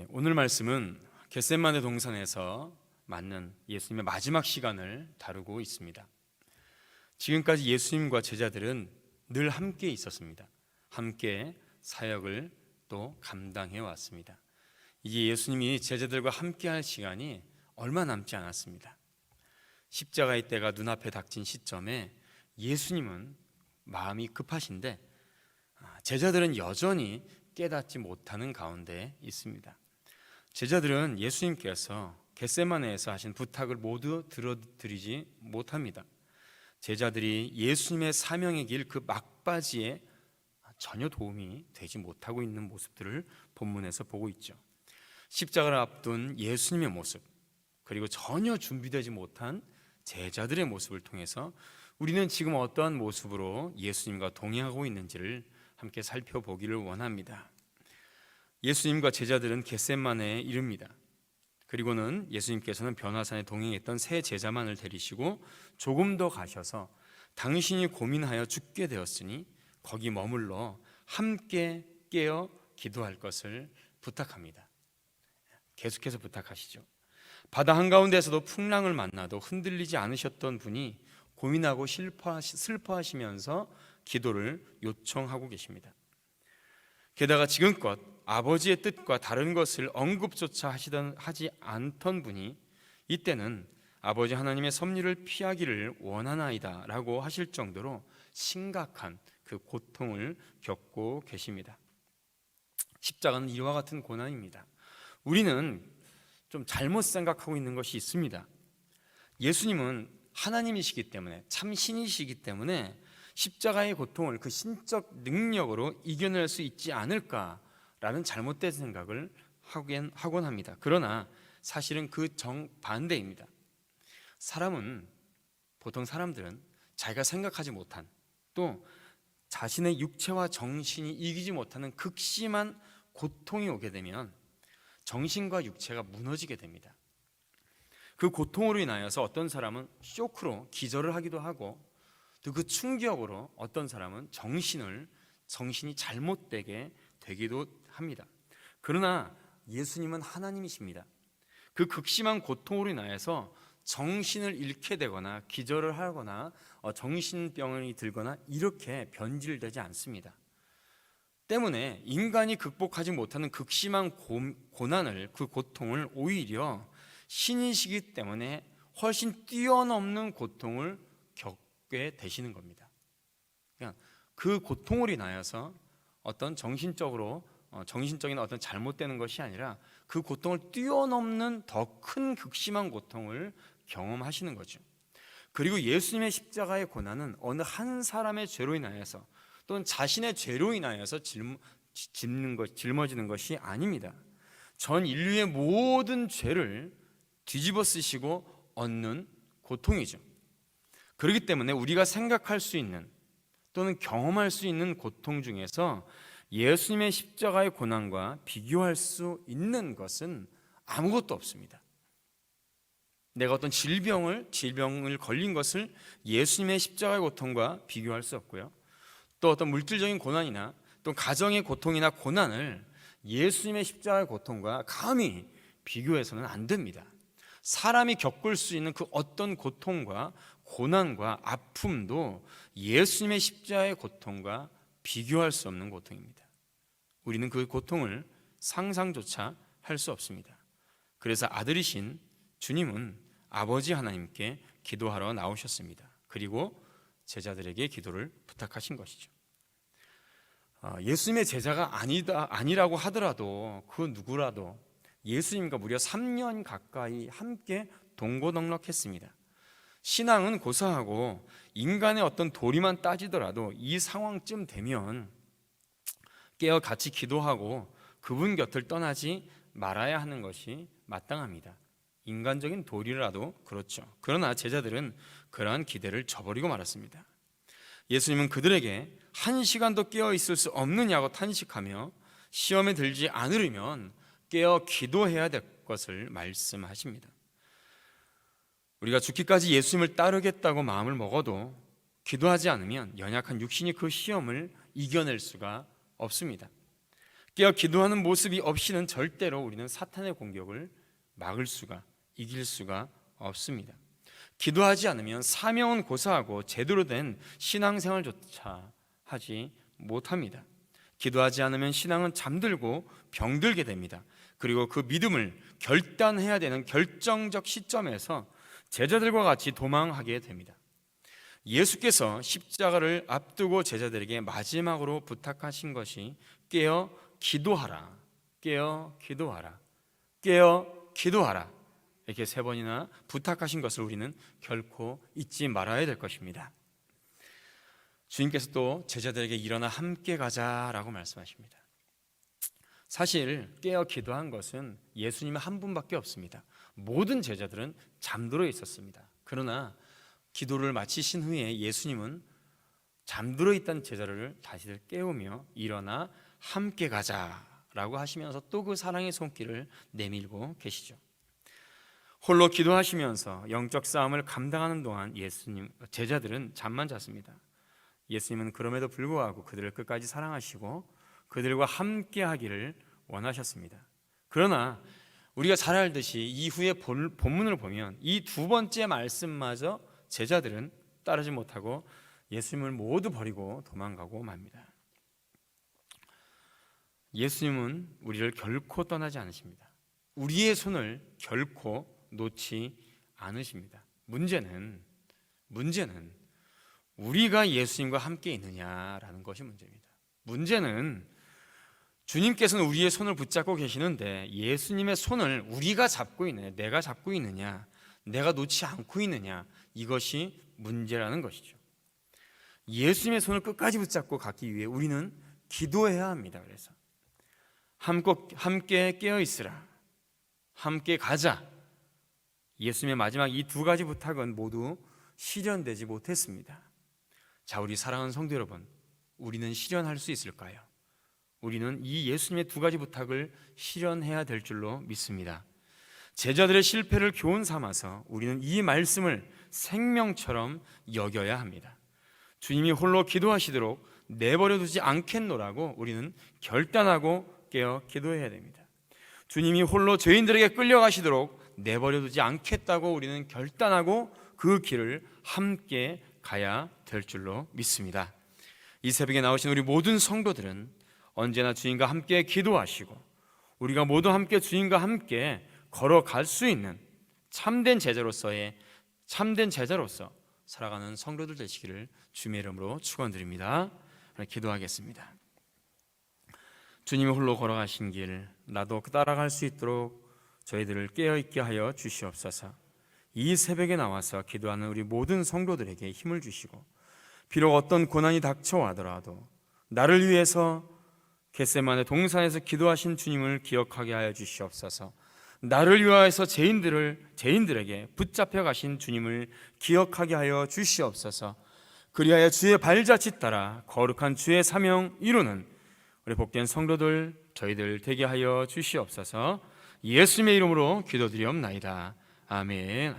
오늘 말씀은 겟세마네 동산에서 맞는 예수님의 마지막 시간을 다루고 있습니다. 지금까지 예수님과 제자들은 늘 함께 있었습니다. 함께 사역을 또 감당해 왔습니다. 이제 예수님이 제자들과 함께 할 시간이 얼마 남지 않았습니다. 십자가의 때가 눈앞에 닥친 시점에 예수님은 마음이 급하신데 제자들은 여전히 깨닫지 못하는 가운데 있습니다. 제자들은 예수님께서 겟세마네에서 하신 부탁을 모두 들어드리지 못합니다. 제자들이 예수님의 사명의 길 그 막바지에 전혀 도움이 되지 못하고 있는 모습들을 본문에서 보고 있죠. 십자가를 앞둔 예수님의 모습, 그리고 전혀 준비되지 못한 제자들의 모습을 통해서 우리는 지금 어떠한 모습으로 예수님과 동행하고 있는지를 함께 살펴보기를 원합니다. 예수님과 제자들은 겟세마네에 이릅니다. 그리고는 예수님께서는 변화산에 동행했던 세 제자만을 데리시고 조금 더 가셔서 당신이 고민하여 죽게 되었으니 거기 머물러 함께 깨어 기도할 것을 부탁합니다. 계속해서 부탁하시죠. 바다 한가운데에서도 풍랑을 만나도 흔들리지 않으셨던 분이 고민하고 슬퍼하시면서 기도를 요청하고 계십니다. 게다가 지금껏 아버지의 뜻과 다른 것을 언급조차 하지 않던 분이 이때는 아버지 하나님의 섭리를 피하기를 원하나이다 라고 하실 정도로 심각한 그 고통을 겪고 계십니다. 십자가는 이와 같은 고난입니다. 우리는 좀 잘못 생각하고 있는 것이 있습니다. 예수님은 하나님이시기 때문에, 참 신이시기 때문에 십자가의 고통을 그 신적 능력으로 이겨낼 수 있지 않을까라는 잘못된 생각을 하곤 합니다. 그러나 사실은 그 정반대입니다. 보통 사람들은 자기가 생각하지 못한, 또 자신의 육체와 정신이 이기지 못하는 극심한 고통이 오게 되면 정신과 육체가 무너지게 됩니다. 그 고통으로 인하여서 어떤 사람은 쇼크로 기절을 하기도 하고, 또 그 충격으로 어떤 사람은 정신이 잘못되게 되기도 합니다. 그러나 예수님은 하나님이십니다. 그 극심한 고통으로 인하여서 정신을 잃게 되거나 기절을 하거나 정신병이 들거나 이렇게 변질되지 않습니다. 때문에 인간이 극복하지 못하는 극심한 고난을, 그 고통을 오히려 신이시기 때문에 훨씬 뛰어넘는 고통을 겪게 되시는 겁니다. 그냥 그 고통으로 인하여서 어떤 정신적인 어떤 잘못되는 것이 아니라 그 고통을 뛰어넘는 더 큰 극심한 고통을 경험하시는 거죠. 그리고 예수님의 십자가의 고난은 어느 한 사람의 죄로 인하여서 또는 자신의 죄로 인하여서 짊어지는 것이 아닙니다. 전 인류의 모든 죄를 뒤집어 쓰시고 얻는 고통이죠. 그렇기 때문에 우리가 생각할 수 있는 또는 경험할 수 있는 고통 중에서 예수님의 십자가의 고난과 비교할 수 있는 것은 아무것도 없습니다. 내가 어떤 질병을 걸린 것을 예수님의 십자가의 고통과 비교할 수 없고요. 또 어떤 물질적인 고난이나 또 가정의 고통이나 고난을 예수님의 십자가의 고통과 감히 비교해서는 안 됩니다. 사람이 겪을 수 있는 그 어떤 고통과 고난과 아픔도 예수님의 십자가의 고통과 비교할 수 없는 고통입니다. 우리는 그 고통을 상상조차 할 수 없습니다. 그래서 아들이신 주님은 아버지 하나님께 기도하러 나오셨습니다. 그리고 제자들에게 기도를 부탁하신 것이죠. 예수님의 제자가 아니라고 하더라도 그 누구라도 예수님과 무려 3년 가까이 함께 동고동락했습니다. 신앙은 고사하고 인간의 어떤 도리만 따지더라도 이 상황쯤 되면 깨어 같이 기도하고 그분 곁을 떠나지 말아야 하는 것이 마땅합니다. 인간적인 도리라도 그렇죠. 그러나 제자들은 그러한 기대를 저버리고 말았습니다. 예수님은 그들에게 1시간도 깨어 있을 수 없느냐고 탄식하며 시험에 들지 않으려면 깨어 기도해야 될 것을 말씀하십니다. 우리가 죽기까지 예수님을 따르겠다고 마음을 먹어도 기도하지 않으면 연약한 육신이 그 시험을 이겨낼 수가 없습니다. 깨어 기도하는 모습이 없이는 절대로 우리는 사탄의 공격을 이길 수가 없습니다. 기도하지 않으면 사명은 고사하고 제대로 된 신앙생활조차 하지 못합니다. 기도하지 않으면 신앙은 잠들고 병들게 됩니다. 그리고 그 믿음을 결단해야 되는 결정적 시점에서 제자들과 같이 도망하게 됩니다. 예수께서 십자가를 앞두고 제자들에게 마지막으로 부탁하신 것이 깨어 기도하라, 깨어 기도하라, 깨어 기도하라, 이렇게 3번이나 부탁하신 것을 우리는 결코 잊지 말아야 될 것입니다. 주님께서 또 제자들에게 일어나 함께 가자라고 말씀하십니다. 사실 깨어 기도한 것은 예수님 한 분밖에 없습니다. 모든 제자들은 잠들어 있었습니다. 그러나 기도를 마치신 후에 예수님은 잠들어 있던 제자들을 다시 깨우며 일어나 함께 가자라고 하시면서 또 그 사랑의 손길을 내밀고 계시죠. 홀로 기도하시면서 영적 싸움을 감당하는 동안 제자들은 잠만 잤습니다. 예수님은 그럼에도 불구하고 그들을 끝까지 사랑하시고 그들과 함께 하기를 원하셨습니다. 그러나 우리가 잘 알듯이 이후의 본문을 보면 이 2번째 말씀마저 제자들은 따르지 못하고 예수님을 모두 버리고 도망가고 맙니다. 예수님은 우리를 결코 떠나지 않으십니다. 우리의 손을 결코 놓지 않으십니다. 문제는 우리가 예수님과 함께 있느냐라는 것이 문제입니다. 문제는 주님께서는 우리의 손을 붙잡고 계시는데 예수님의 손을 우리가 잡고 있느냐, 내가 잡고 있느냐, 내가 놓지 않고 있느냐, 이것이 문제라는 것이죠. 예수님의 손을 끝까지 붙잡고 가기 위해 우리는 기도해야 합니다. 그래서 함께 깨어 있으라, 함께 가자. 예수님의 마지막 이 2가지 부탁은 모두 실현되지 못했습니다. 자, 우리 사랑하는 성도 여러분, 우리는 실현할 수 있을까요? 우리는 이 예수님의 2가지 부탁을 실현해야 될 줄로 믿습니다. 제자들의 실패를 교훈 삼아서 우리는 이 말씀을 생명처럼 여겨야 합니다. 주님이 홀로 기도하시도록 내버려 두지 않겠노라고 우리는 결단하고 깨어 기도해야 됩니다. 주님이 홀로 죄인들에게 끌려가시도록 내버려 두지 않겠다고 우리는 결단하고 그 길을 함께 가야 될 줄로 믿습니다. 이 새벽에 나오신 우리 모든 성도들은 언제나 주님과 함께 기도하시고 우리가 모두 함께 주님과 함께 걸어갈 수 있는 참된 제자로서 살아가는 성도들 되시기를 주님의 이름으로 축원드립니다. 기도하겠습니다. 주님이 홀로 걸어가신 길 나도 따라갈 수 있도록 저희들을 깨어있게 하여 주시옵소서. 이 새벽에 나와서 기도하는 우리 모든 성도들에게 힘을 주시고 비록 어떤 고난이 닥쳐와더라도 나를 위해서 겟세마네 동산에서 기도하신 주님을 기억하게 하여 주시옵소서. 나를 위하여서 죄인들에게 붙잡혀 가신 주님을 기억하게 하여 주시옵소서. 그리하여 주의 발자취 따라 거룩한 주의 사명 이루는 우리 복된 성도들 저희들 되게 하여 주시옵소서. 예수님의 이름으로 기도드리옵나이다. 아멘.